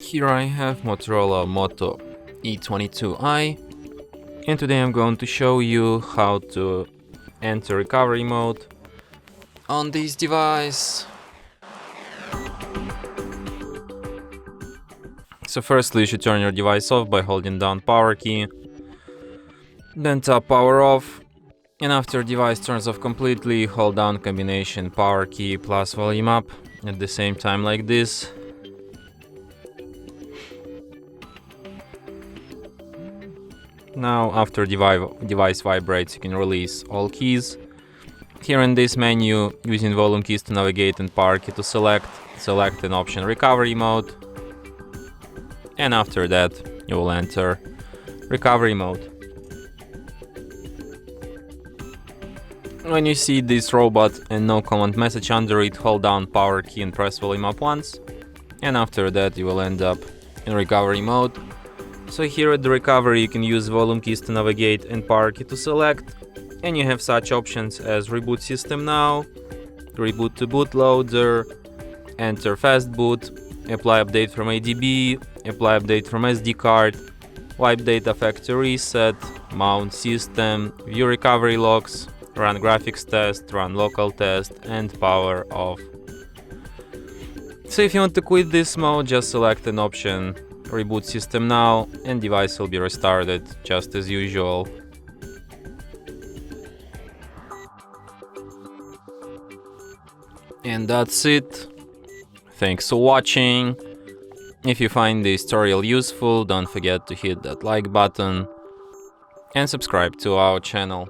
Here I have Motorola Moto E22i, and today I'm going to show you how to enter recovery mode on this device. So firstly you should turn your device off by holding down power key, then tap power off, and after device turns off completely, hold down combination power key plus volume up at the same time like this. Now after device vibrates, you can release all keys. Here in this menu, using volume keys to navigate and power key to select an option recovery mode, and after that you will enter recovery mode. When you see this robot and no command message under it, hold down power key and press volume up once, and after that you will end up in recovery mode. So here at the recovery you can use volume keys to navigate and power key to select, and you have such options as reboot system now, reboot to bootloader, enter fast boot, apply update from ADB, apply update from SD card, wipe data factory reset, mount system, view recovery logs, run graphics test, run local test, and power off. So if you want to quit this mode, just select an option reboot system now, and device will be restarted just as usual. And that's it. Thanks for watching. If you find this tutorial useful, don't forget to hit that like button and subscribe to our channel.